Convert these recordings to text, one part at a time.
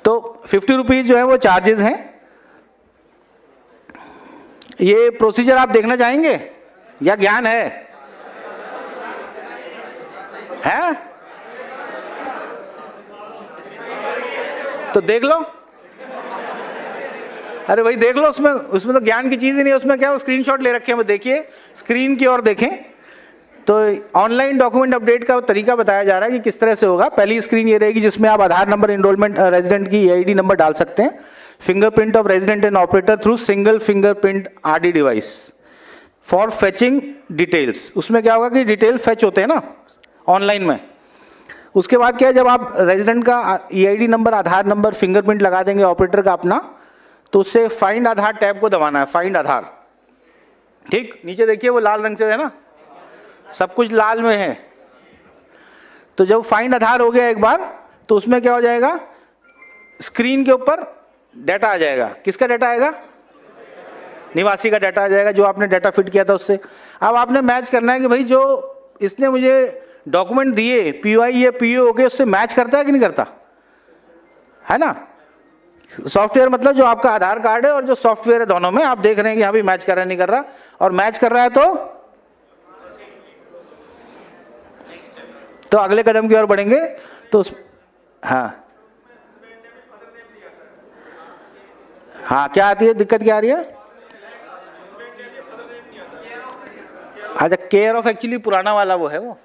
तो 50 रुपीज जो है वो चार्जेस हैं। ये प्रोसीजर आप देखना चाहेंगे या ज्ञान है? तो देख लो। अरे भाई देख लो, उसमें तो ज्ञान की चीज ही नहीं है। उसमें क्या है, स्क्रीनशॉट ले रखे हैं, वो देखिए, स्क्रीन की ओर देखें। तो ऑनलाइन डॉक्यूमेंट अपडेट का तरीका बताया जा रहा है कि किस तरह से होगा। पहली स्क्रीन ये रहेगी जिसमें आप आधार नंबर, एनरोलमेंट, रेजिडेंट की ईआईडी नंबर डाल सकते हैं, fingerprint of resident and operator through single fingerprint RD device for fetching details. उसमें क्या होगा कि डिटेल फेच होते हैं ना ऑनलाइन में। उसके बाद क्या है, जब आप रेजिडेंट का ईआईडी नंबर, आधार नंबर, फिंगरप्रिंट लगा देंगे ऑपरेटर का अपना, तो उससे फाइंड आधार टैब को दबाना है, फाइंड आधार। ठीक, नीचे देखिए वो लाल रंग से है ना, सब कुछ लाल में है। तो जब फाइंड आधार हो गया एक बार, तो उसमें क्या हो जाएगा, स्क्रीन के ऊपर डाटा आ जाएगा। किसका डाटा आएगा? निवासी का डाटा आ जाएगा, जो आपने डाटा फिट किया था उससे। अब आपने मैच करना है कि भाई जो इसने मुझे डॉक्यूमेंट दिए पीओआई या पीओ के, उससे मैच करता है कि नहीं करता, है ना। सॉफ्टवेयर मतलब जो आपका आधार कार्ड है और जो सॉफ्टवेयर है, दोनों में आप देख रहे हैं कि यहाँ भी मैच कर रहा है, नहीं कर रहा। और मैच कर रहा है तो अगले कदम की ओर बढ़ेंगे। तो हाँ क्या आती है, दिक्कत क्या आ रही है? अच्छा, केयर ऑफ एक्चुअली पुराना वाला वो है, वो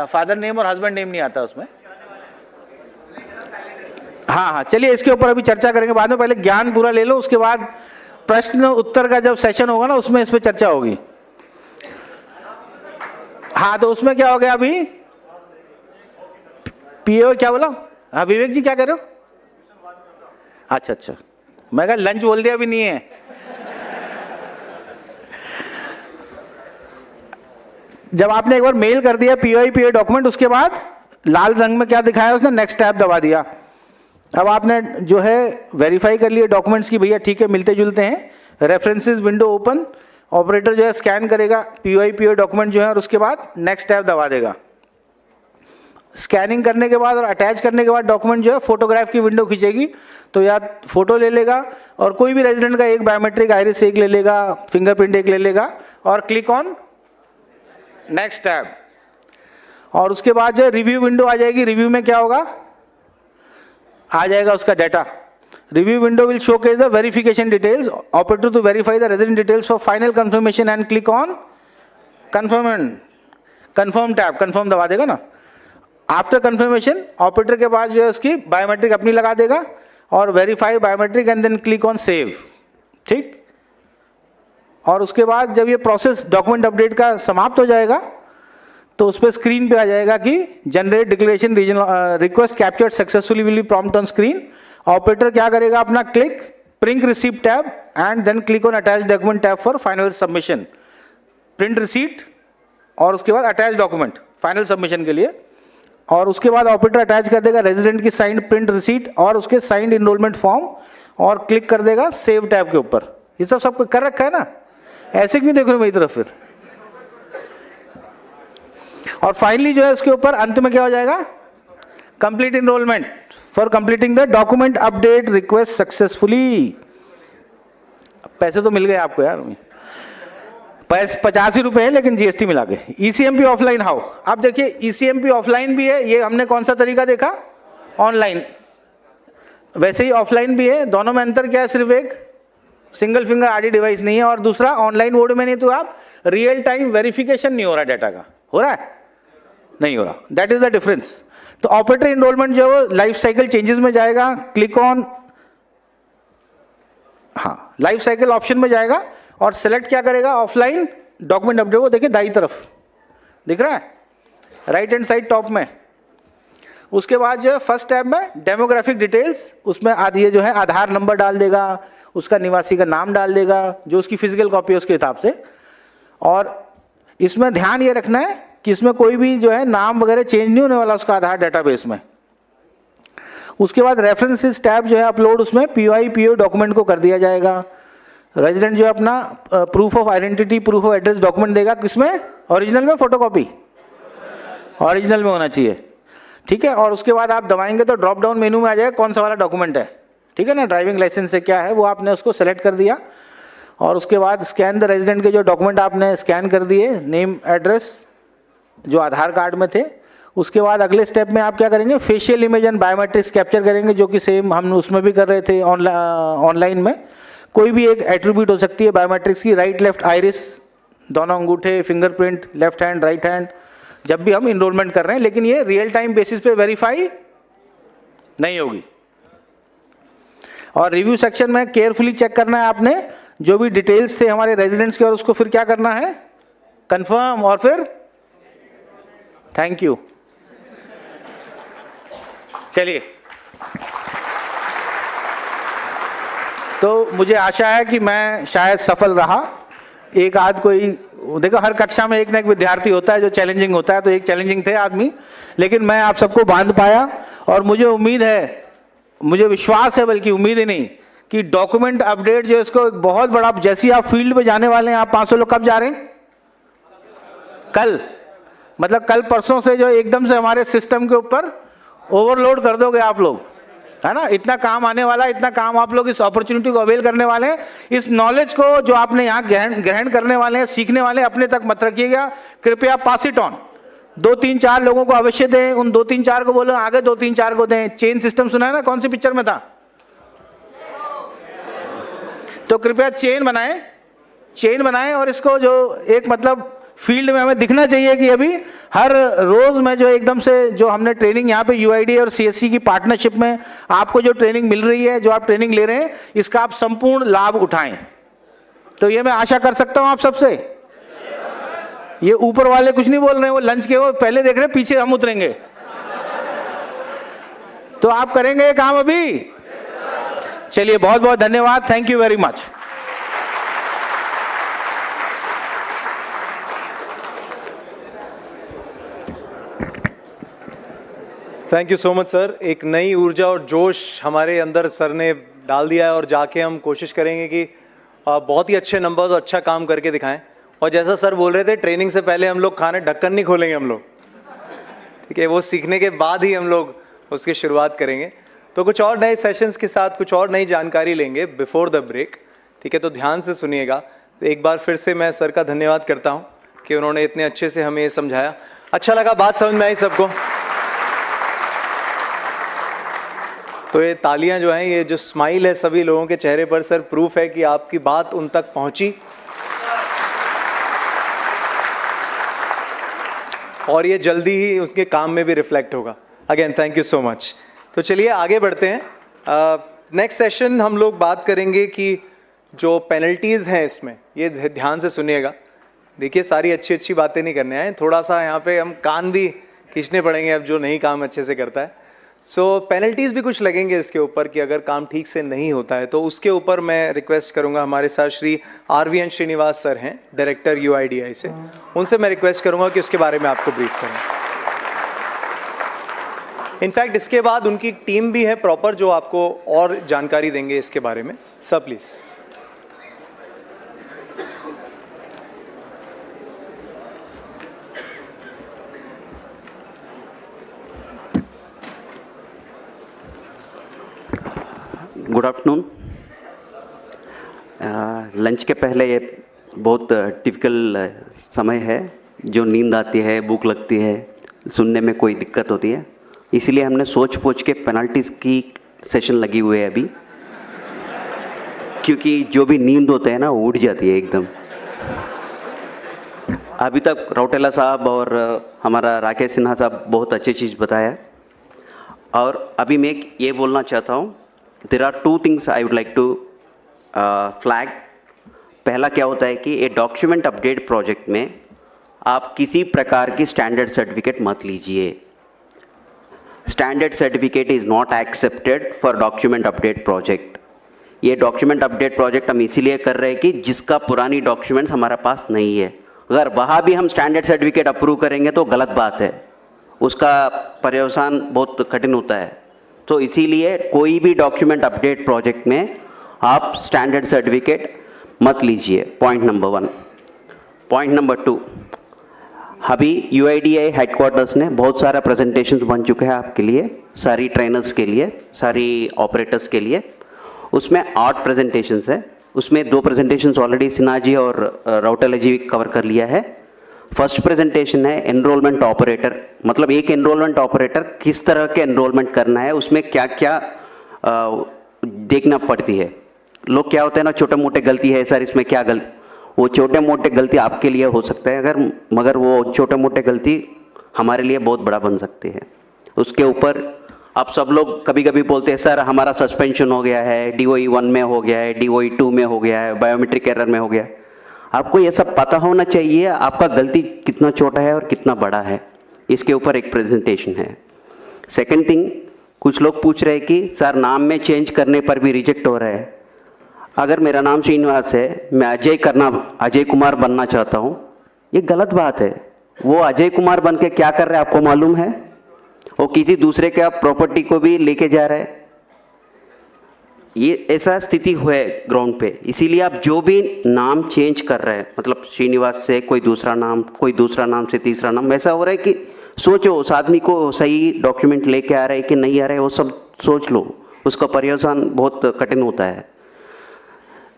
फादर नेम और हस्बैंड नेम नहीं आता उसमें। हाँ, चलिए इसके ऊपर अभी चर्चा करेंगे बाद में। पहले ज्ञान पूरा ले लो, उसके बाद प्रश्न उत्तर का जब सेशन होगा ना, उसमें इस पे चर्चा होगी। हाँ, तो उसमें क्या हो गया अभी, पीओ क्या बोला? हाँ विवेक जी क्या कह रहे हो? अच्छा, मैं कहा लंच बोल दिया, अभी नहीं है। जब आपने एक बार मेल कर दिया पीओआई पीओ डॉक्यूमेंट, उसके बाद लाल रंग में क्या दिखाया उसने, नेक्स्ट टैब दबा दिया। अब आपने जो है वेरीफाई कर लिए डॉक्यूमेंट्स की, भैया ठीक है मिलते जुलते हैं। रेफरेंसेस विंडो ओपन, ऑपरेटर जो है स्कैन करेगा पीओआई पीओ डॉक्यूमेंट जो है, और उसके बाद नेक्स्ट टैब दबा देगा। स्कैनिंग करने के बाद और अटैच करने के बाद डॉक्यूमेंट जो है फोटोग्राफ की विंडो खींचेगी, तो या फोटो ले लेगा और कोई भी रेजिडेंट का एक बायोमेट्रिक आइरिस एक ले लेगा, फिंगरप्रिंट एक ले लेगा, और क्लिक ऑन नेक्स्ट टैब। और उसके बाद जो रिव्यू विंडो आ जाएगी। रिव्यू में क्या होगा, आ जाएगा उसका data. Review window will showcase the verification details, operator to verify the resident details for final confirmation and click on confirm tab. Confirm दबा देगा ना। आफ्टर कंफर्मेशन ऑपरेटर के पास जो है उसकी बायोमेट्रिक अपनी लगा देगा और verify biometric and then click on save. ठीक, और उसके बाद जब ये प्रोसेस डॉक्यूमेंट अपडेट का समाप्त हो जाएगा, तो उस पर स्क्रीन पे आ जाएगा कि generate declaration regional request captured successfully will be prompt on screen. Operator क्या करेगा, अपना click print receipt tab and then click on attach document tab for final submission. Print receipt और उसके बाद अटैच डॉक्यूमेंट फाइनल सबमिशन के लिए। और उसके बाद ऑपरेटर अटैच कर देगा रेजिडेंट की साइंड प्रिंट रिसीट और उसके साइंड इनरोलमेंट फॉर्म, और क्लिक कर देगा सेव टैब के ऊपर। ये सब कर रखा है ना, ऐसे क्यों देख रहे हो मेरी तरफ फिर? और फाइनली जो है इसके ऊपर अंत में क्या हो जाएगा, complete enrolment for completing the document update request successfully. पैसे तो मिल गए आपको यार, 85 रुपए है लेकिन जीएसटी मिला के। ईसीएमपी ऑफलाइन हाउ, आप देखिए ईसीएमपी ऑफलाइन भी है। ये हमने कौन सा तरीका देखा, ऑनलाइन, वैसे ही ऑफलाइन भी है। दोनों में अंतर क्या है, सिर्फ एक सिंगल फिंगर आरडी डिवाइस नहीं है, और दूसरा ऑनलाइन मोड में नहीं, तो आप रियल टाइम वेरिफिकेशन नहीं हो रहा डाटा का, हो रहा है नहीं हो रहा, दैट इज द डिफरेंस। तो ऑपरेटर इनरोलमेंट जो है वो लाइफ साइकिल चेंजेस में जाएगा, click on life cycle option में जाएगा और सेलेक्ट क्या करेगा, ऑफलाइन डॉक्यूमेंट अपडेट। वो देखिए दाई तरफ दिख रहा है, राइट हैंड साइड टॉप में। उसके बाद जो है फर्स्ट टैब में डेमोग्राफिक डिटेल्स, उसमें ये जो है आधार नंबर डाल देगा, उसका निवासी का नाम डाल देगा, जो उसकी फिजिकल कॉपी है उसके हिसाब से। और इसमें ध्यान ये रखना है कि इसमें कोई भी जो है नाम वगैरह चेंज नहीं होने वाला उसका आधार डेटाबेस में। उसके बाद रेफरेंसेस टैब जो है अपलोड, उसमें पीओआई पीओ डॉक्यूमेंट को कर दिया जाएगा। रेजिडेंट जो है अपना proof of identity, proof of address document देगा, किसमें, ओरिजिनल में फोटोकॉपी, ओरिजिनल में होना चाहिए। ठीक है, और उसके बाद आप दबाएंगे तो ड्रॉप डाउन मेनू में आ जाएगा कौन सा वाला डॉक्यूमेंट है, ठीक है ना, ड्राइविंग लाइसेंस से क्या है वो आपने उसको सेलेक्ट कर दिया, और उसके बाद स्कैन द रेजिडेंट के जो डॉक्यूमेंट आपने स्कैन कर दिए, नेम एड्रेस जो आधार कार्ड में थे, उसके बाद अगले स्टेप में आप क्या करेंगे, facial image and biometrics capture करेंगे, जो कि सेम हम उसमें भी कर रहे थे ऑनलाइन में। कोई भी एक एट्रीब्यूट हो सकती है बायोमेट्रिक्स की, राइट लेफ्ट आइरिस, दोनों अंगूठे, fingerprint, left hand right hand, जब भी हम इनरोलमेंट कर रहे हैं, लेकिन ये रियल टाइम बेसिस पे वेरीफाई नहीं होगी। और रिव्यू सेक्शन में केयरफुली चेक करना है आपने जो भी डिटेल्स थे हमारे रेजिडेंट्स के, और उसको फिर क्या करना है, कंफर्म, और फिर थैंक यू। चलिए, तो मुझे आशा है कि मैं शायद सफल रहा। एक आध कोई, देखो हर कक्षा में एक ना एक विद्यार्थी होता है जो चैलेंजिंग होता है, तो एक चैलेंजिंग थे आदमी, लेकिन मैं आप सबको बांध पाया, और मुझे उम्मीद है, मुझे विश्वास है, बल्कि उम्मीद ही नहीं, कि डॉक्यूमेंट अपडेट जो इसको एक बहुत बड़ा, जैसे आप फील्ड पे जाने वाले हैं, आप 500 लोग कब जा रहे हैं, कल, मतलब कल परसों से जो एकदम से हमारे सिस्टम के ऊपर ओवरलोड कर दोगे आप लोग, है ना, इतना काम आने वाला, इतना काम आप लोग इस अपॉर्चुनिटी को अवेल करने वाले हैं, इस नॉलेज को जो आपने यहाँ ग्रहण करने वाले हैं, सीखने वाले हैं, अपने तक मत रखिएगा, कृपया पास इट ऑन, 2-3-4 लोगों को अवश्य दें, उन 2-3-4 को बोलो आगे 2-3-4 को दें। चेन सिस्टम सुना है ना, कौन सी पिक्चर में था, तो कृपया चेन बनाएं, और इसको जो एक मतलब फील्ड में हमें दिखना चाहिए कि अभी हर रोज में जो एकदम से जो हमने ट्रेनिंग यहाँ पे यूआईडी और सीएससी की पार्टनरशिप में आपको जो ट्रेनिंग मिल रही है, जो आप ट्रेनिंग ले रहे हैं, इसका आप संपूर्ण लाभ उठाएं। तो ये मैं आशा कर सकता हूं आप सबसे। ये ऊपर वाले कुछ नहीं बोल रहे हैं, वो लंच के वो पहले देख रहे हैं, पीछे हम उतरेंगे, तो आप करेंगे ये काम अभी। चलिए, बहुत बहुत धन्यवाद, thank you very much. Thank you so much sir. एक नई ऊर्जा और जोश हमारे अंदर सर ने डाल दिया है, और जाके हम कोशिश करेंगे कि बहुत ही अच्छे नंबर्स और अच्छा काम करके दिखाएं। और जैसा सर बोल रहे थे, ट्रेनिंग से पहले हम लोग खाने ढक्कन नहीं खोलेंगे हम लोग, ठीक है, वो सीखने के बाद ही हम लोग उसकी शुरुआत करेंगे। तो कुछ और नए सेशंस के साथ कुछ और नई जानकारी लेंगे बिफोर द ब्रेक, ठीक है, तो ध्यान से सुनिएगा। तो एक बार फिर से मैं सर का धन्यवाद करता हूँ कि उन्होंने इतने अच्छे से हमें ये समझाया। अच्छा लगा, बात समझ में आई सबको? तो ये तालियां जो हैं, ये जो स्माइल है सभी लोगों के चेहरे पर, सर प्रूफ है कि आपकी बात उन तक पहुंची, और ये जल्दी ही उनके काम में भी रिफ्लेक्ट होगा। Again thank you so much. तो चलिए आगे बढ़ते हैं। नेक्स्ट सेशन हम लोग बात करेंगे कि जो पेनल्टीज हैं इसमें, ये ध्यान से सुनिएगा। देखिए, सारी अच्छी अच्छी बातें नहीं करने आए, थोड़ा सा यहाँ पे हम कान भी खींचने पड़ेंगे अब जो नहीं काम अच्छे से करता है। सो पेनल्टीज भी कुछ लगेंगे इसके ऊपर कि अगर काम ठीक से नहीं होता है, तो उसके ऊपर मैं रिक्वेस्ट करूंगा, हमारे साथ श्री RVN श्रीनिवास सर हैं, डायरेक्टर UIDAI से, उनसे मैं रिक्वेस्ट करूंगा कि उसके बारे में आपको ब्रीफ करें। इनफैक्ट इसके बाद उनकी टीम भी है प्रॉपर जो आपको और जानकारी देंगे इसके बारे में। Sir please. Good afternoon. Lunch के पहले ये बहुत टिपिकल समय है, जो नींद आती है, भूख लगती है, सुनने में कोई दिक्कत होती है, इसलिए हमने सोच पोच के पेनल्टीज की सेशन लगी हुई है अभी, क्योंकि जो भी नींद होते हैं ना वो उड़ जाती है एकदम। अभी तक रौटेला साहब और हमारा राकेश सिन्हा साहब बहुत अच्छी चीज़ बताया, और अभी मैं ये बोलना चाहता हूँ, there are 2 things I would like to flag. पहला क्या होता है कि ये डॉक्यूमेंट अपडेट प्रोजेक्ट में आप किसी प्रकार की स्टैंडर्ड सर्टिफिकेट मत लीजिए। Standard certificate is not accepted for document update project. ये डॉक्यूमेंट अपडेट प्रोजेक्ट हम इसीलिए कर रहे हैं कि जिसका पुरानी डॉक्यूमेंट्स हमारे पास नहीं है, अगर वहाँ भी हम स्टैंडर्ड सर्टिफिकेट अप्रूव करेंगे तो गलत बात है, उसका पर्यवसान बहुत कठिन होता है। तो इसीलिए कोई भी डॉक्यूमेंट अपडेट प्रोजेक्ट में आप स्टैंडर्ड सर्टिफिकेट मत लीजिए, पॉइंट नंबर 1। पॉइंट नंबर 2, अभी UIDAI हेडक्वार्टर्स ने बहुत सारा प्रेजेंटेशंस बन चुके हैं आपके लिए, सारी ट्रेनर्स के लिए, सारी ऑपरेटर्स के लिए। उसमें 8 प्रेजेंटेशंस है, उसमें 2 प्रेजेंटेशंस ऑलरेडी सिन्हा जी और रौटेला जी कवर कर लिया है। फर्स्ट प्रेजेंटेशन है एनरोलमेंट ऑपरेटर, मतलब एक एनरोलमेंट ऑपरेटर किस तरह के एनरोलमेंट करना है, उसमें क्या क्या देखना पड़ती है। लोग क्या होते हैं ना, छोटे मोटे गलती है सर इसमें, क्या गलती, वो छोटे मोटे गलती आपके लिए हो सकता है अगर, मगर वो छोटे मोटे गलती हमारे लिए बहुत बड़ा बन सकती है। उसके ऊपर आप सब लोग कभी कभी बोलते हैं सर हमारा सस्पेंशन हो गया है, DOE 1 में हो गया है, DOE 2 में हो गया है, बायोमेट्रिक एरर में हो गया है। आपको ये सब पता होना चाहिए आपका गलती कितना छोटा है और कितना बड़ा है, इसके ऊपर एक प्रेजेंटेशन है। सेकंड थिंग, कुछ लोग पूछ रहे हैं कि सर नाम में चेंज करने पर भी रिजेक्ट हो रहा है। अगर मेरा नाम श्रीनिवास है, मैं अजय कुमार बनना चाहता हूँ, ये गलत बात है। वो अजय कुमार बन के क्या कर रहा है आपको मालूम है? वो किसी दूसरे के प्रॉपर्टी को भी लेके जा रहा है। ये ऐसा स्थिति है ग्राउंड पे, इसीलिए आप जो भी नाम चेंज कर रहे हैं, मतलब श्रीनिवास से कोई दूसरा नाम से तीसरा नाम, ऐसा हो रहा है कि सोचो उस आदमी को सही डॉक्यूमेंट लेके आ रहा है कि नहीं आ रहा है, वो सब सोच लो, उसका पर्यवसान बहुत कठिन होता है।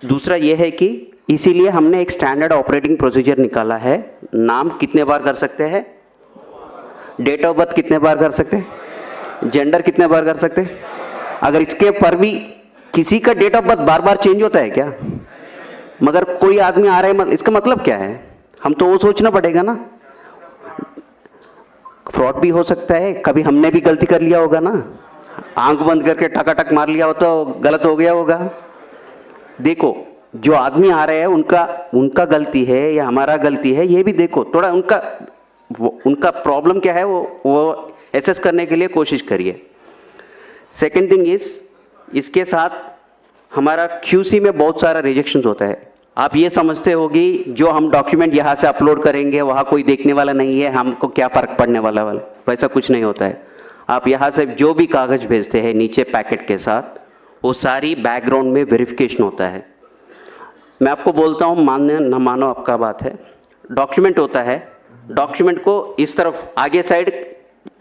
दूसरा ये है कि इसीलिए हमने एक स्टैंडर्ड ऑपरेटिंग प्रोसीजर निकाला है। नाम कितने बार कर सकते हैं, डेट ऑफ बर्थ कितने बार कर सकते हैं, जेंडर कितने बार कर सकते हैं। अगर इसके पर भी किसी का डेट ऑफ बर्थ बार बार चेंज होता है क्या? मगर कोई आदमी आ रहा है, इसका मतलब क्या है? हम तो वो सोचना पड़ेगा ना, फ्रॉड भी हो सकता है, कभी हमने भी गलती कर लिया होगा ना, आंख बंद करके टकाटक मार लिया हो तो गलत हो गया होगा। देखो जो आदमी आ रहे हैं उनका गलती है या हमारा गलती है, ये भी देखो थोड़ा, उनका प्रॉब्लम क्या है वो एसेस करने के लिए कोशिश करिए। सेकेंड थिंग इज, इसके साथ हमारा QC में बहुत सारा रिजेक्शंस होता है। आप ये समझते होगी जो हम डॉक्यूमेंट यहाँ से अपलोड करेंगे वहाँ कोई देखने वाला नहीं है, हमको क्या फ़र्क पड़ने वाला, वैसा कुछ नहीं होता है। आप यहाँ से जो भी कागज़ भेजते हैं नीचे पैकेट के साथ, वो सारी बैकग्राउंड में वेरिफिकेशन होता है। मैं आपको बोलता हूँ, मानो न मानो आपका बात है, डॉक्यूमेंट होता है, डॉक्यूमेंट को इस तरफ आगे साइड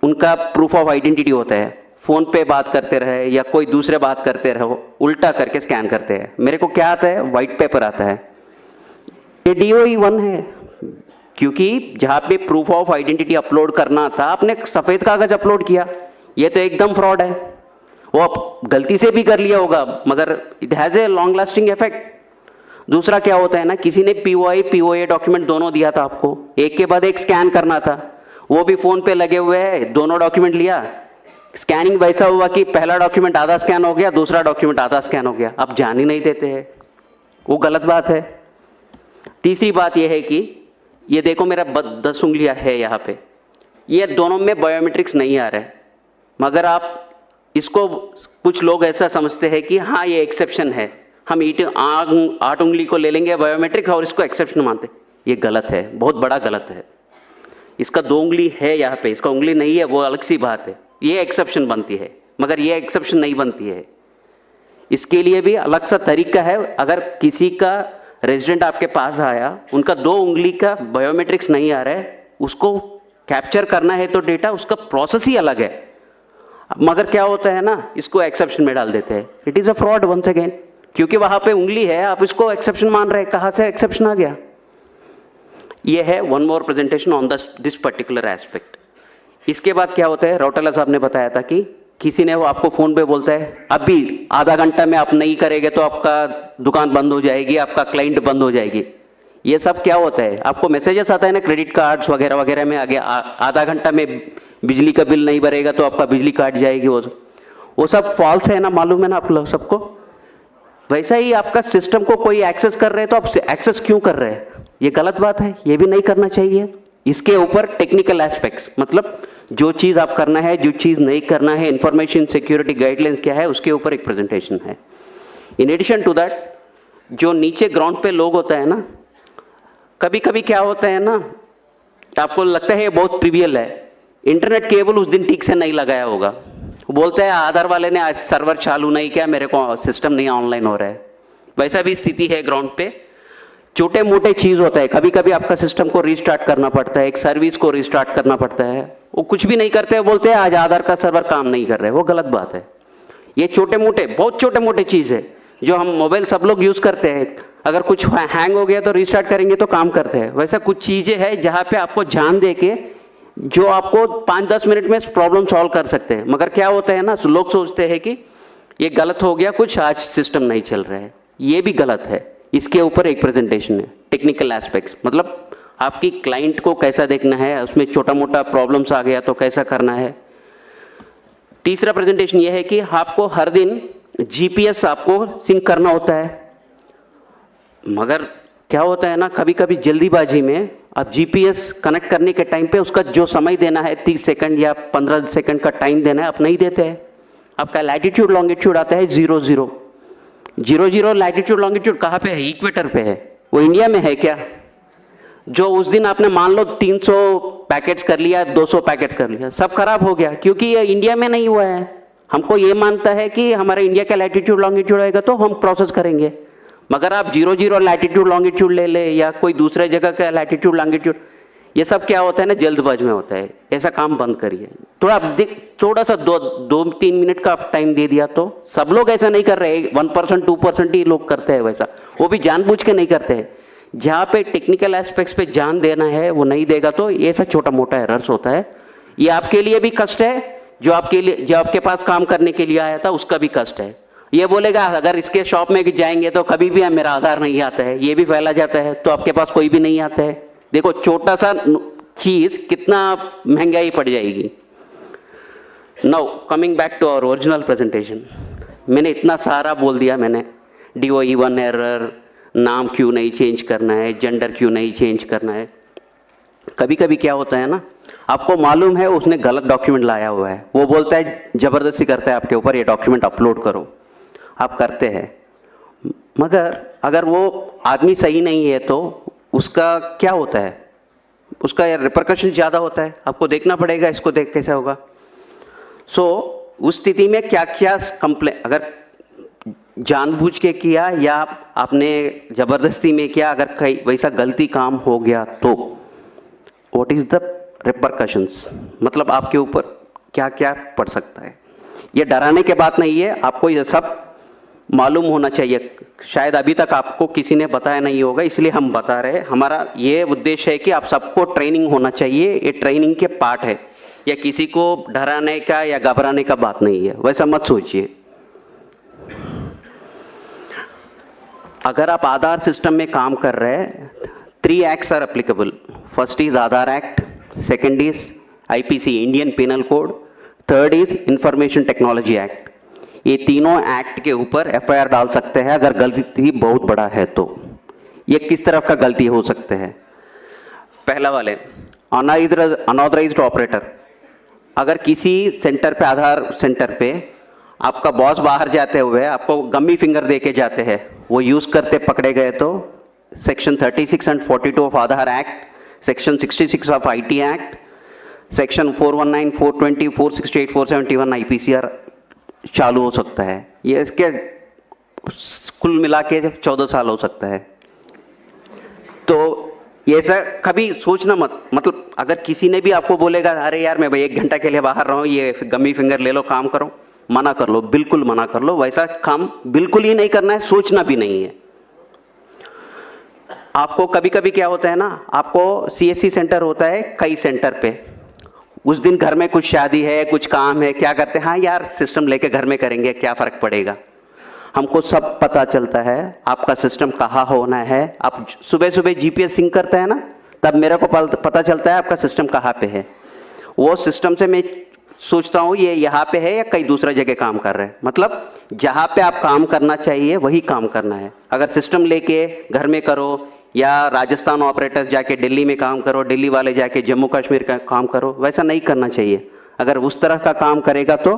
उनका प्रूफ ऑफ आइडेंटिटी होता है, फ़ोन पे बात करते रहे या कोई दूसरे बात करते रहो, उल्टा करके स्कैन करते हैं। मेरे को क्या आता है, वाइट पेपर आता है, ये DOE 1 है, क्योंकि जहाँ पे प्रूफ ऑफ आइडेंटिटी अपलोड करना था आपने सफ़ेद कागज अपलोड किया। ये तो एकदम फ्रॉड है। वो आप गलती से भी कर लिया होगा मगर it has a long lasting effect. दूसरा क्या होता है ना, किसी ने POA डॉक्यूमेंट दोनों दिया था आपको, एक के बाद एक स्कैन करना था, वो भी फ़ोन पे लगे हुए हैं, दोनों डॉक्यूमेंट लिया, स्कैनिंग वैसा हुआ कि पहला डॉक्यूमेंट आधा स्कैन हो गया, दूसरा डॉक्यूमेंट आधा स्कैन हो गया। आप जान ही नहीं देते हैं, वो गलत बात है। तीसरी बात यह है कि ये देखो मेरा 10 उंगलियां है यहाँ पे, ये दोनों में बायोमेट्रिक्स नहीं आ रहा है, मगर आप इसको, कुछ लोग ऐसा समझते हैं कि हाँ ये एक्सेप्शन है, हम 8 उंगली को ले लेंगे बायोमेट्रिक और इसको एक्सेप्शन मानते। ये गलत है, बहुत बड़ा गलत है। इसका 2 उंगली है यहाँ पे, इसका उंगली नहीं है, वो अलग सी बात है, ये एक्सेप्शन बनती है, मगर ये एक्सेप्शन नहीं बनती है। इसके लिए भी अलग सा तरीका है। अगर किसी का रेजिडेंट आपके पास आया, उनका 2 उंगली का बायोमेट्रिक्स नहीं आ रहा है, उसको कैप्चर करना है तो डेटा, उसका प्रोसेस ही अलग है, मगर क्या होता है ना, इसको एक्सेप्शन में डाल देते हैं। It is a fraud once again, क्योंकि वहाँ पे उंगली है, आप इसको एक्सेप्शन मान रहे हैं, कहाँ से एक्सेप्शन आ गया। ये है one more presentation on this particular aspect. इसके बाद क्या होता है, रौटेला साहब ने बताया था कि किसी ने वो आपको फ़ोन पे बोलता है अभी आधा घंटा में आप नहीं करेंगे तो आपका दुकान बंद हो जाएगी, आपका क्लाइंट बंद हो जाएगी। ये सब क्या होता है, आपको मैसेजेस आता है ना क्रेडिट कार्ड्स वगैरह वगैरह में, आगे आधा घंटा में बिजली का बिल नहीं भरेगा तो आपका बिजली काट जाएगी। वो सब फॉल्स है ना, मालूम है ना आप लोग सबको। वैसा ही आपका सिस्टम को कोई एक्सेस कर रहे हैं तो आप एक्सेस क्यों कर रहे हैं, ये गलत बात है, ये भी नहीं करना चाहिए। इसके ऊपर टेक्निकल एस्पेक्ट्स, मतलब जो चीज़ आप करना है, जो चीज़ नहीं करना है, इंफॉर्मेशन सिक्योरिटी गाइडलाइंस क्या है, उसके ऊपर एक प्रेजेंटेशन है। इन एडिशन टू दैट, जो नीचे ग्राउंड पे लोग होता है ना, कभी कभी क्या होता है ना, आपको लगता है ये बहुत ट्रिवियल है, इंटरनेट केबल उस दिन ठीक से नहीं लगाया होगा, बोलते हैं आधार वाले ने आज सर्वर चालू नहीं किया, मेरे को सिस्टम नहीं ऑनलाइन हो रहा है। वैसा भी स्थिति है ग्राउंड पे। छोटे मोटे चीज होता है, कभी कभी आपका सिस्टम को रिस्टार्ट करना पड़ता है, एक सर्विस को रिस्टार्ट करना पड़ता है, वो कुछ भी नहीं करते हैं, बोलते हैं आज आधार का सर्वर काम नहीं कर रहे, वो गलत बात है। ये छोटे मोटे, बहुत छोटे मोटे चीज है जो हम मोबाइल सब लोग यूज करते हैं, अगर कुछ हैंग हो गया तो रिस्टार्ट करेंगे तो काम करते हैं। वैसा कुछ चीजें हैं जहां पे आपको ध्यान दे के जो आपको 5-10 मिनट में प्रॉब्लम सॉल्व कर सकते हैं। मगर क्या होता है ना, लोग सोचते हैं कि ये गलत हो गया कुछ, आज सिस्टम नहीं चल रहा है, ये भी गलत है। इसके ऊपर एक प्रेजेंटेशन है, टेक्निकल एस्पेक्ट्स, मतलब आपकी क्लाइंट को कैसा देखना है, उसमें छोटा मोटा प्रॉब्लम्स आ गया तो कैसा करना है। तीसरा प्रेजेंटेशन ये है कि आपको हर दिन जीपीएस आपको सिंक करना होता है, मगर क्या होता है ना, कभी कभी जल्दीबाजी में आप जीपीएस कनेक्ट करने के टाइम पे उसका जो समय देना है 30 सेकंड या 15 सेकंड का टाइम देना है, आप नहीं देते हैं। आपका लैटिट्यूड लॉन्गिट्यूड आता है 00 00 लैटिट्यूड लॉन्गिट्यूड कहाँ पे है, इक्वेटर पे है, वो इंडिया में है क्या? जो उस दिन आपने मान लो 300 पैकेट्स कर लिया, 200 पैकेट्स कर लिया, सब खराब हो गया क्योंकि ये इंडिया में नहीं हुआ है। हमको ये मानता है कि हमारा इंडिया का लैटिट्यूड लॉन्गिट्यूड आएगा तो हम प्रोसेस करेंगे, मगर आप 00 लैटिट्यूड लॉन्गिट्यूड ले ले या कोई दूसरे जगह का लैटिट्यूड लॉन्गिट्यूड, ये सब क्या होता है ना, जल्दबाज में होता है। ऐसा काम बंद करिए। थोड़ा सा 2-3 मिनट का आप टाइम दे दिया तो सब लोग ऐसा नहीं कर रहे, 1% 2% ही लोग करते हैं वैसा, वो भी जानबूझ के नहीं करते हैं। जहाँ पे टेक्निकल एस्पेक्ट्स पे ध्यान देना है वो नहीं देगा तो ये ऐसा छोटा मोटा एरर्स होता है। ये आपके लिए भी कष्ट है, जो आपके पास काम करने के लिए आया था उसका भी कष्ट है। ये बोलेगा अगर इसके शॉप में जाएंगे तो कभी भी मेरा आधार नहीं आता है, ये भी फैला जाता है तो आपके पास कोई भी नहीं आता है। देखो छोटा सा चीज कितना महंगाई पड़ जाएगी। Now coming back to our original presentation, मैंने इतना सारा बोल दिया, मैंने DOE1 एरर, नाम क्यों नहीं चेंज करना है, जेंडर क्यों नहीं चेंज करना है। कभी कभी क्या होता है ना, आपको मालूम है उसने गलत डॉक्यूमेंट लाया हुआ है, वो बोलता है जबरदस्ती करता है आपके ऊपर ये डॉक्यूमेंट अपलोड करो, आप करते हैं, मगर अगर वो आदमी सही नहीं है तो उसका क्या होता है, उसका रिपरकशन ज़्यादा होता है, आपको देखना पड़ेगा इसको देख कैसे होगा। सो उस स्थिति में क्या क्या कंप्लेन, अगर जानबूझ के किया या आपने जबरदस्ती में किया, अगर कहीं वैसा गलती काम हो गया तो व्हाट इज द रिपरकशंस, मतलब आपके ऊपर क्या क्या पड़ सकता है। ये डराने के बात नहीं है, आपको ये सब मालूम होना चाहिए। शायद अभी तक आपको किसी ने बताया नहीं होगा, इसलिए हम बता रहे हैं। हमारा ये उद्देश्य है कि आप सबको ट्रेनिंग होना चाहिए, ये ट्रेनिंग के पार्ट है, या किसी को डराने का या घबराने का बात नहीं है, वैसा मत सोचिए। अगर आप आधार सिस्टम में काम कर रहे हैं, 3 acts are applicable. First is Aadhaar act, second is IPC Indian penal code, third is information technology act. ये तीनों एक्ट के ऊपर FIR डाल सकते हैं अगर गलती बहुत बड़ा है तो। ये किस तरह का गलती हो सकते हैं? पहला वाले अनऑथराइज्ड ऑपरेटर, अगर किसी सेंटर पे, आधार सेंटर पे आपका बॉस बाहर जाते हुए आपको गम्मी फिंगर दे के जाते हैं, वो यूज करते पकड़े गए तो section 36 and 42 of Aadhaar act, section 66 of IT act, section 419, 420, 468, 471 IPCR चालू हो सकता है। ये इसके कुल मिला के 14 साल हो सकता है। तो ये ऐसा कभी सोचना मत, मतलब अगर किसी ने भी आपको बोलेगा अरे यार मैं भाई 1 घंटा के लिए बाहर रहा हूँ, ये गम्मी फिंगर ले लो काम करो, मना कर लो, बिल्कुल मना कर लो। वैसा काम बिल्कुल ही नहीं करना है, सोचना भी नहीं है। आपको कभी कभी क्या होता है ना, आपको CSC सेंटर होता है कई सेंटर पे, उस दिन घर में कुछ शादी है, कुछ काम है, क्या करते हैं, हाँ यार सिस्टम लेके घर में करेंगे, क्या फर्क पड़ेगा। हमको सब पता चलता है आपका सिस्टम कहाँ होना है। आप सुबह सुबह GPS सिंक करते हैं ना, तब मेरे को पता चलता है आपका सिस्टम कहाँ पे है। वो सिस्टम से मैं सोचता हूँ ये यहाँ पे है या कहीं दूसरा जगह काम कर रहे हैं, मतलब जहाँ पे आप काम करना चाहिए वही काम करना है। अगर सिस्टम लेके घर में करो या राजस्थान ऑपरेटर जाके दिल्ली में काम करो, दिल्ली वाले जाके जम्मू कश्मीर का काम करो, वैसा नहीं करना चाहिए। अगर उस तरह का काम करेगा तो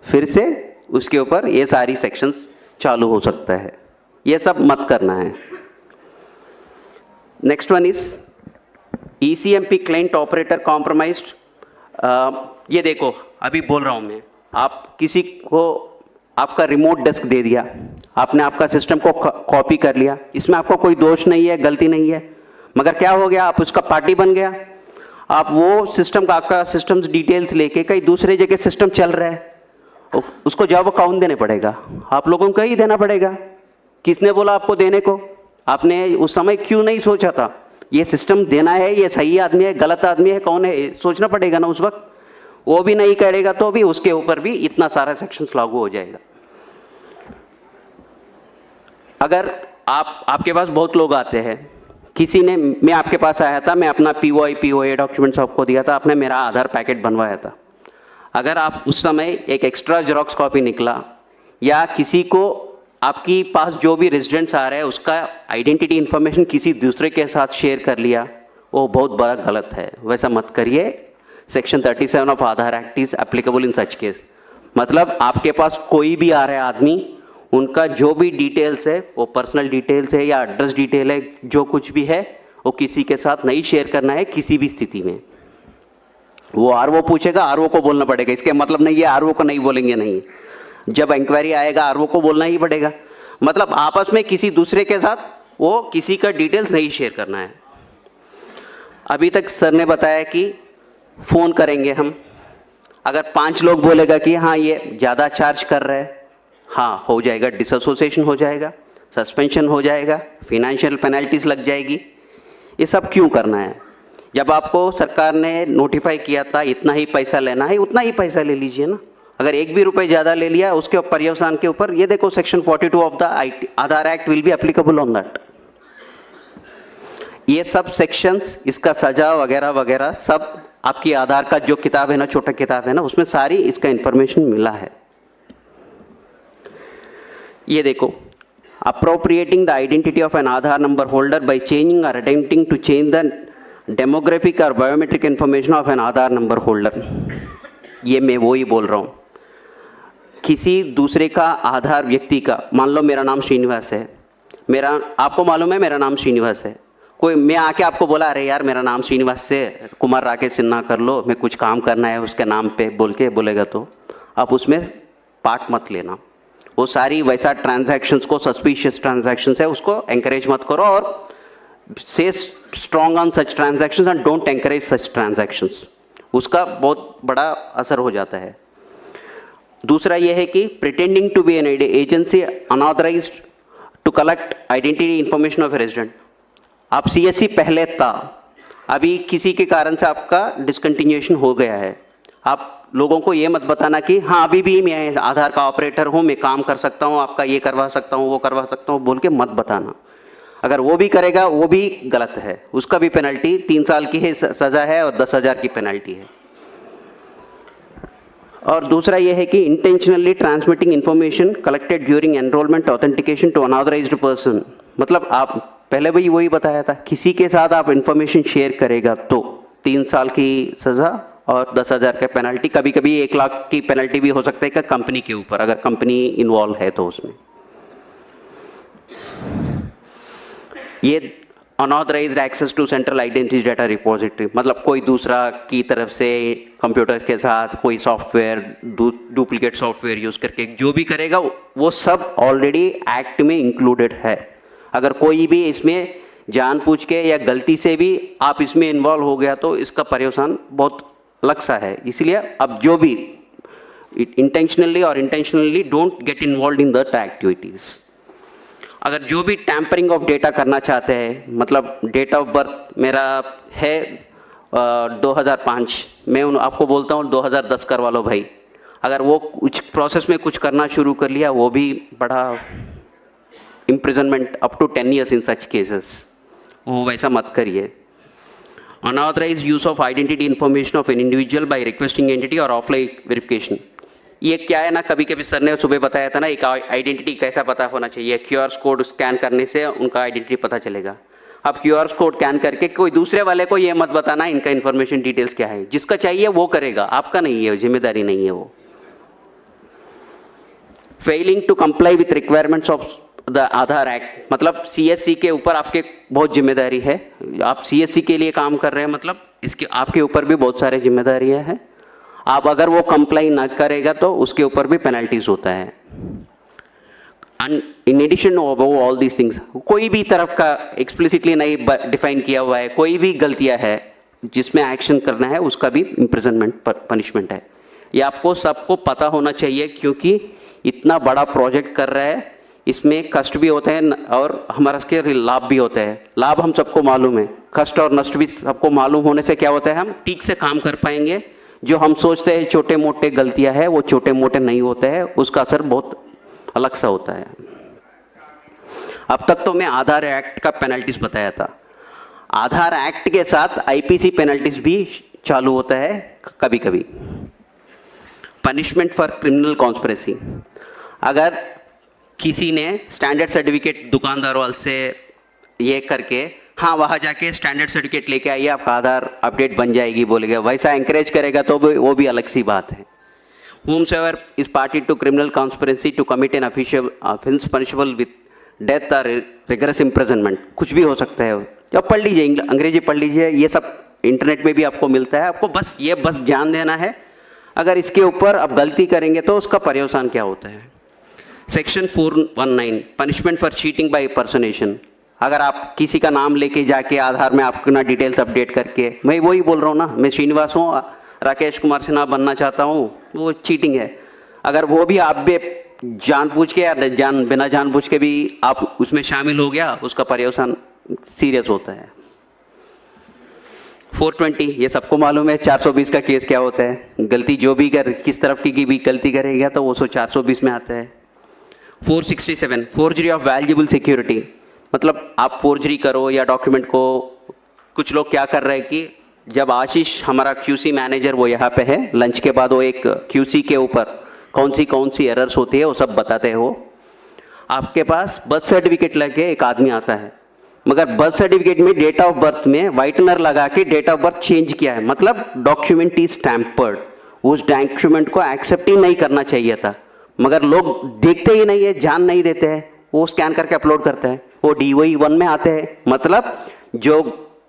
फिर से उसके ऊपर ये सारी सेक्शंस चालू हो सकता है, ये सब मत करना है। Next one is ECMP client operator compromised. ये देखो अभी बोल रहा हूँ मैं, आप किसी को आपका रिमोट डेस्क दे दिया, आपने आपका सिस्टम को कॉपी कर लिया, इसमें आपको कोई दोष नहीं है, गलती नहीं है, मगर क्या हो गया, आप उसका पार्टी बन गया। आप वो सिस्टम का, आपका सिस्टम्स डिटेल्स लेके कहीं दूसरे जगह सिस्टम चल रहा है, उसको जवाब कौन देने पड़ेगा? आप लोगों को ही देना पड़ेगा। किसने बोला आपको देने को? आपने उस समय क्यों नहीं सोचा था ये सिस्टम देना है, ये सही आदमी है, गलत आदमी है, कौन है, सोचना पड़ेगा ना उस वक्त। वो भी नहीं करेगा तो भी उसके ऊपर भी इतना सारा सेक्शंस लागू हो जाएगा। अगर आपके पास बहुत लोग आते हैं, किसी ने, मैं आपके पास आया था, मैं अपना POA डॉक्यूमेंट्स आपको दिया था, आपने मेरा आधार पैकेट बनवाया था। अगर आप उस समय एक एक्स्ट्रा जेरॉक्स कॉपी निकला या किसी को आपकी पास जो भी रेजिडेंट्स आ रहे हैं उसका आइडेंटिटी इंफॉर्मेशन किसी दूसरे के साथ शेयर कर लिया, वो बहुत बड़ा गलत है, वैसा मत करिए। Section 37 of Aadhaar act is applicable in such case. मतलब आपके पास कोई भी आ रहा है आदमी, उनका जो भी डिटेल्स है, वो पर्सनल डिटेल्स है या एड्रेस डिटेल है, जो कुछ भी है वो किसी के साथ नहीं शेयर करना है किसी भी स्थिति में। वो RO पूछेगा, RO को बोलना पड़ेगा, इसके मतलब नहीं है RO को नहीं बोलेंगे, नहीं। जब इंक्वायरी आएगा RO को बोलना ही पड़ेगा। मतलब आपस में किसी दूसरे के साथ वो किसी का डिटेल्स नहीं शेयर करना है। अभी तक सर ने बताया कि फ़ोन करेंगे हम, अगर 5 लोग बोलेगा कि हाँ ये ज़्यादा चार्ज कर रहे हैं, हाँ हो जाएगा, डिसएसोसिएशन हो जाएगा, सस्पेंशन हो जाएगा, फिनेंशियल पेनल्टीज लग जाएगी। ये सब क्यों करना है? जब आपको सरकार ने नोटिफाई किया था इतना ही पैसा लेना है, उतना ही पैसा ले लीजिए ना। अगर एक भी रुपए ज़्यादा ले लिया उसके पर्यवसान के ऊपर, ये देखो section 42 of the Aadhaar act will be applicable on that. ये सब सेक्शंस, इसका सजा वगैरह वगैरह सब आपकी आधार का जो किताब है ना, छोटा किताब है ना, उसमें सारी इसका इंफॉर्मेशन मिला है। ये देखो, appropriating the identity of an Aadhaar number holder by changing or attempting to change the demographic or biometric information of an Aadhaar number holder। ये मैं वो ही बोल रहा हूँ, किसी दूसरे का आधार व्यक्ति का, मान लो मेरा नाम श्रीनिवास है, आपको मालूम है मेरा नाम श्रीनिवास है, कोई मैं आके आपको बोला अरे यार मेरा नाम श्रीनिवास से कुमार राकेश सिन्हा कर लो, मैं कुछ काम करना है उसके नाम पे बोल के बोलेगा, तो आप उसमें पार्ट मत लेना। वो सारी वैसा ट्रांजैक्शंस को, सस्पिशियस ट्रांजैक्शंस है, उसको एंकरेज मत करो और से strong on such transactions and don't encourage such transactions. उसका बहुत बड़ा असर हो जाता है। दूसरा यह है कि pretending to be an agency unauthorised to collect identity information of a resident. आप CSC पहले था, अभी किसी के कारण से आपका डिसकंटिन्यूएशन हो गया है, आप लोगों को ये मत बताना कि हाँ अभी भी मैं आधार का ऑपरेटर हूँ, मैं काम कर सकता हूँ, आपका ये करवा सकता हूँ, वो करवा सकता हूँ बोल के मत बताना। अगर वो भी करेगा वो भी गलत है, उसका भी पेनल्टी 3 साल की है सज़ा है और 10,000 की पेनल्टी है। और दूसरा ये है कि intentionally transmitting information collected during enrolment authentication to unauthorised person. मतलब आप पहले भी वही बताया था, किसी के साथ आप इंफॉर्मेशन शेयर करेगा तो 3 साल की सज़ा और 10,000 का पेनल्टी, कभी कभी 1 लाख की पेनल्टी भी हो सकता है कि कंपनी के ऊपर, अगर कंपनी इन्वॉल्व है तो उसमें। ये unauthorised access to central identity data repository, मतलब कोई दूसरा की तरफ से कंप्यूटर के साथ कोई सॉफ्टवेयर, डुप्लीकेट सॉफ्टवेयर यूज करके जो भी करेगा वो सब ऑलरेडी एक्ट में इंक्लूडेड है। अगर कोई भी इसमें जानबूझ के या गलती से भी आप इसमें इन्वॉल्व हो गया तो इसका पर्यवसान बहुत अलग सा है। इसलिए अब जो भी इंटेंशनली और intentionally don't get involve in that activities. अगर जो भी टैंपरिंग ऑफ डेटा करना चाहते हैं, मतलब डेट ऑफ बर्थ मेरा है 2005, मैं आपको बोलता हूँ 2010 करवा लो भाई, अगर वो कुछ प्रोसेस में कुछ करना शुरू कर लिया, वो भी बड़ा imprisonment up to 10 years in such cases, वो वैसा मत करिए। Unauthorised use of identity information of an individual by requesting entity और ऑफलाइन वेरिफिकेशन। ये क्या है ना, कभी कभी सर ने सुबह बताया था ना, एक आइडेंटिटी कैसा पता होना चाहिए, QR कोड स्कैन करने से उनका आइडेंटिटी पता चलेगा। अब QR कोड स्कैन करके कोई दूसरे वाले को ये मत बताना इनका इन्फॉर्मेशन डिटेल्स क्या है, जिसका चाहिए वो करेगा, आपका नहीं है, जिम्मेदारी नहीं है वो। Failing to comply with requirements of the Aadhaar act, मतलब CSC के ऊपर आपके बहुत जिम्मेदारी है। आप CSC के लिए काम कर रहे हैं, मतलब इसके आपके ऊपर भी बहुत सारे जिम्मेदारियां हैं। आप अगर वो कंप्लाई ना करेगा तो उसके ऊपर भी पेनल्टीज होता है। In addition all these things, कोई भी तरफ का एक्सप्लिसिटली नहीं डिफाइन किया हुआ है, कोई भी गलतियां है जिसमें एक्शन करना है उसका भी इम्प्रिजनमेंट पनिशमेंट है। ये आपको सबको पता होना चाहिए, क्योंकि इतना बड़ा प्रोजेक्ट कर रहा है, इसमें कष्ट भी होते हैं और हमारा इसके लाभ भी होते हैं। लाभ हम सबको मालूम है, कष्ट और नष्ट भी सबको मालूम होने से क्या होता है, हम ठीक से काम कर पाएंगे। जो हम सोचते हैं छोटे मोटे गलतियां है वो छोटे मोटे नहीं होते हैं, उसका असर बहुत अलग सा होता है। अब तक तो मैं आधार एक्ट का पेनल्टीज बताया था, आधार एक्ट के साथ आईपीसी पेनल्टीज भी चालू होता है कभी कभी। पनिशमेंट फॉर क्रिमिनल कॉन्स्पिरेसी, अगर किसी ने स्टैंडर्ड सर्टिफिकेट दुकानदार वाले से ये करके, हाँ वहाँ जाके स्टैंडर्ड सर्टिफिकेट लेके आइए आपका आधार अपडेट बन जाएगी बोलेगा, वैसा एंकरेज करेगा तो वो भी अलग सी बात है। Whomsoever is party to criminal conspiracy to commit an official offense punishable with death or rigorous imprisonment, कुछ भी हो सकता है। जब पढ़ लीजिए, अंग्रेजी पढ़ लीजिए, ये सब इंटरनेट में भी आपको मिलता है। आपको बस ध्यान देना है, अगर इसके ऊपर आप गलती करेंगे तो उसका पर्यवसान क्या होता है। Section 419 punishment for cheating by personation, अगर आप किसी का नाम लेके जाके आधार में अपना डिटेल्स अपडेट करके, मैं वही बोल रहा हूँ ना, मैं श्रीनिवास हूँ, राकेश कुमार सिन्हा बनना चाहता हूँ, वो चीटिंग है। अगर वो भी आप भी जानबूझ के या बिना जानबूझ के भी आप उसमें शामिल हो गया, उसका पर्यवसान सीरियस होता है। 420 ये सबको मालूम है, 420 का केस क्या होता है, गलती जो भी किस तरफ की भी गलती करेगा तो वो 420 में आता है। 467 फोर्जरी ऑफ वैल्यूएबल सिक्योरिटी, मतलब आप फोर्जरी करो या डॉक्यूमेंट को, कुछ लोग क्या कर रहे हैं कि जब आशीष हमारा क्यूसी मैनेजर वो यहाँ पे है, लंच के बाद वो एक क्यूसी के ऊपर कौन सी एरर्स होती है वो सब बताते हैं। वो आपके पास बर्थ सर्टिफिकेट लेके एक आदमी आता है, मगर बर्थ सर्टिफिकेट में डेट ऑफ बर्थ में व्हाइटनर लगा के डेट ऑफ बर्थ चेंज किया है, मतलब डॉक्यूमेंट इज टैम्पर्ड। उस डॉक्यूमेंट को एक्सेप्ट ही नहीं करना चाहिए था, मगर लोग देखते ही नहीं है, जान नहीं देते हैं, वो स्कैन करके अपलोड करते हैं, वो DOE 1 में आते हैं। मतलब जो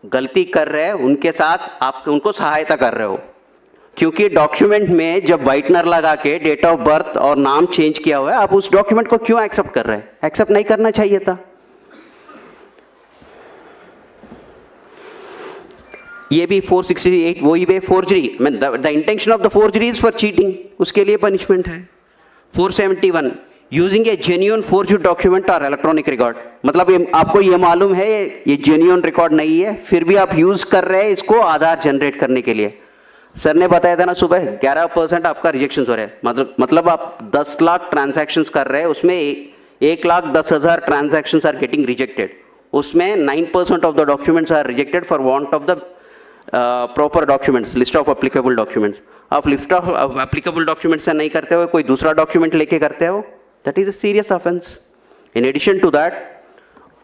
गलती कर रहे हैं उनके साथ आप उनको सहायता कर रहे हो, क्योंकि डॉक्यूमेंट में जब व्हाइटनर लगा के डेट ऑफ बर्थ और नाम चेंज किया हुआ है, आप उस डॉक्यूमेंट को क्यों एक्सेप्ट कर रहे हैं? एक्सेप्ट नहीं करना चाहिए था। ये भी 468 वही वे forgery, the intention of the forgery is for cheating, उसके लिए पनिशमेंट है। 471 using a genuine forged document और इलेक्ट्रॉनिक रिकॉर्ड, मतलब आपको ये मालूम है ये जेन्युइन रिकॉर्ड नहीं है, फिर भी आप यूज कर रहे हैं इसको आधार जनरेट करने के लिए। सर ने बताया था ना सुबह 11% आपका रिजेक्शन हो रहा है, मतलब आप 10 लाख ट्रांजैक्शन कर रहे हैं, उसमें 1,10,000 ट्रांजैक्शन आर गेटिंग रिजेक्टेड, उसमें 9% of the documents are rejected for want of the proper documents, list of applicable documents. आप लिस्ट ऑफ एप्लीकेबल डॉक्यूमेंट्स से नहीं करते हो, कोई दूसरा डॉक्यूमेंट लेके करते हो, that is a serious offence. In addition to that,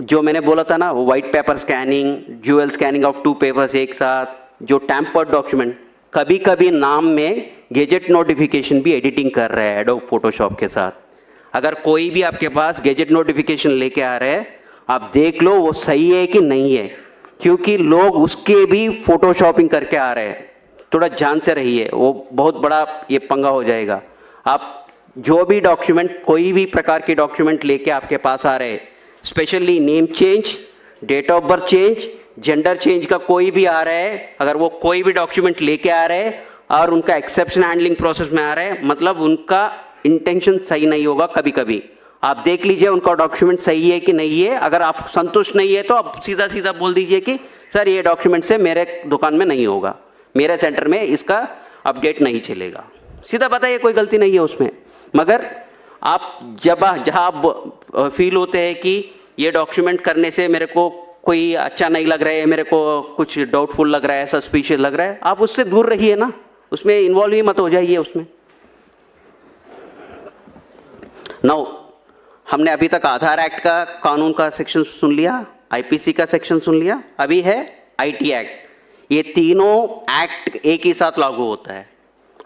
जो मैंने बोला था ना, वो white paper scanning, dual scanning of 2 papers एक साथ, जो टैम्पर्ड डॉक्यूमेंट, कभी कभी नाम में गेजेट नोटिफिकेशन भी एडिटिंग कर रहे हैं एडोब फोटोशॉप के साथ। अगर कोई भी आपके पास गेजेट नोटिफिकेशन लेके आ रहे हैं, आप देख लो वो सही है कि नहीं है, क्योंकि लोग उसके भी फोटोशॉपिंग करके आ रहे हैं। थोड़ा ध्यान से रहिए, वो बहुत बड़ा ये पंगा हो जाएगा। आप जो भी डॉक्यूमेंट, कोई भी प्रकार के डॉक्यूमेंट लेके आपके पास आ रहे हैं, specially name change, date of birth change, gender change का कोई भी आ रहा है, अगर वो कोई भी डॉक्यूमेंट लेके आ रहे हैं और उनका एक्सेप्शन हैंडलिंग प्रोसेस में आ रहे हैं, मतलब उनका इंटेंशन सही नहीं होगा। कभी कभी आप देख लीजिए उनका डॉक्यूमेंट सही है कि नहीं है, अगर आप संतुष्ट नहीं है तो आप सीधा सीधा बोल दीजिए कि सर ये डॉक्यूमेंट से मेरे दुकान में नहीं होगा, मेरे सेंटर में इसका अपडेट नहीं चलेगा। सीधा बताइए, कोई गलती नहीं है उसमें। मगर आप जहाँ आप फील होते हैं कि ये डॉक्यूमेंट करने से मेरे को कोई अच्छा नहीं लग रहा है, मेरे को कुछ डाउटफुल लग रहा है, सस्पिशियस लग रहा है, आप उससे दूर रहिए ना, उसमें इन्वॉल्व ही मत हो जाइए उसमें। नाउ हमने अभी तक आधार एक्ट का कानून का सेक्शन सुन लिया, आईपीसी का सेक्शन सुन लिया, अभी है आईटी एक्ट। ये तीनों एक्ट एक ही साथ लागू होता है।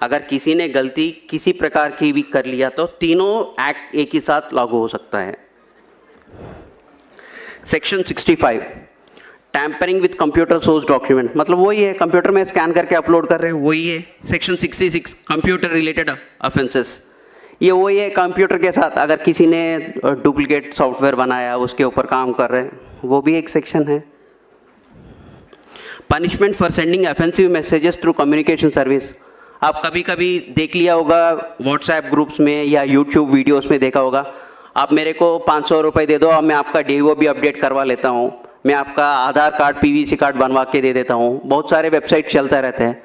अगर किसी ने गलती किसी प्रकार की भी कर लिया तो तीनों एक्ट एक ही साथ लागू हो सकता है। Section 65 tampering with computer source document, मतलब वही है, कंप्यूटर में स्कैन करके अपलोड कर रहे हैं, वही है। सेक्शन 66 कंप्यूटर रिलेटेड ऑफेंसेस, ये वही है कंप्यूटर के साथ, अगर किसी ने डुप्लीकेट सॉफ्टवेयर बनाया उसके ऊपर काम कर रहे हैं, वो भी एक सेक्शन है। Punishment for sending offensive messages through communication service. आप कभी कभी देख लिया होगा व्हाट्सएप ग्रुप्स में या यूट्यूब वीडियोस में देखा होगा, आप मेरे को 500 रुपये दे दो और मैं आपका DO भी अपडेट करवा लेता हूँ, मैं आपका आधार कार्ड PVC कार्ड बनवा के दे देता हूँ। बहुत सारे वेबसाइट चलता रहते हैं,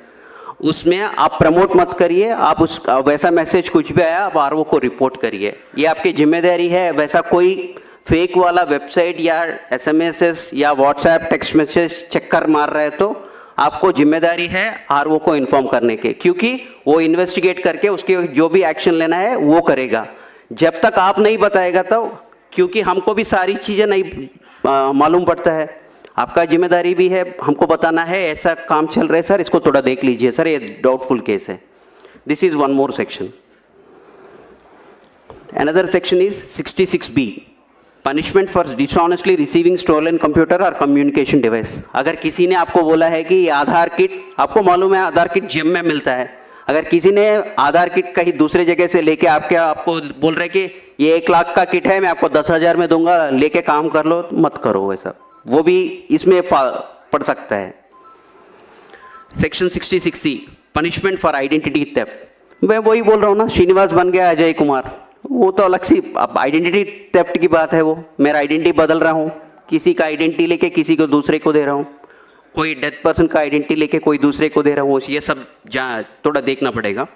उसमें आप प्रमोट मत करिए। आप उस वैसा मैसेज कुछ भी आया आप RO को रिपोर्ट करिए, ये आपकी जिम्मेदारी है। वैसा कोई फेक वाला वेबसाइट या SMS या व्हाट्सएप टेक्स्ट मैसेज चक्कर मार रहा है तो आपको जिम्मेदारी है RO को इन्फॉर्म करने के, क्योंकि वो इन्वेस्टिगेट करके उसके जो भी एक्शन लेना है वो करेगा। जब तक आप नहीं बताएगा तो, क्योंकि हमको भी सारी चीज़ें नहीं मालूम पड़ता है, आपका जिम्मेदारी भी है हमको बताना है ऐसा काम चल रहा है सर, इसको थोड़ा देख लीजिए सर, ये डाउटफुल केस है। This is one more section. Another section is 66B, punishment for dishonestly receiving stolen computer और कम्युनिकेशन डिवाइस। अगर किसी ने आपको बोला है कि आधार किट, आपको मालूम है आधार किट जिम में मिलता है, अगर किसी ने आधार किट कहीं दूसरे जगह से लेके आपको बोल रहे कि ये 1 लाख का किट है मैं आपको 10,000 में दूंगा, लेके काम कर लो, मत करो वैसा, वो भी इसमें पड़ सकता है। Section 66C, punishment for identity theft. मैं वही बोल रहा हूँ ना, श्रीनिवास बन गया अजय कुमार, वो तो अलग सी अब आइडेंटिटी थेफ्ट की बात है। वो मेरा आइडेंटिटी बदल रहा हूँ, किसी का आइडेंटिटी लेके किसी को दूसरे को दे रहा हूँ, कोई डेथ पर्सन का आइडेंटिटी लेके कोई दूसरे को दे रहा हूँ, ये सब थोड़ा देखना पड़ेगा।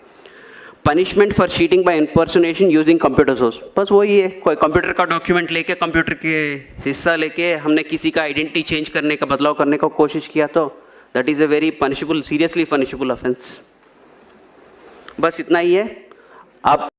Punishment for cheating by impersonation using computer source, बस वही है, कोई कंप्यूटर का डॉक्यूमेंट लेके, कंप्यूटर के हिस्सा लेके हमने किसी का आइडेंटिटी चेंज करने का, बदलाव करने का कोशिश किया तो that is a very punishable, seriously punishable offence. बस इतना ही है। आप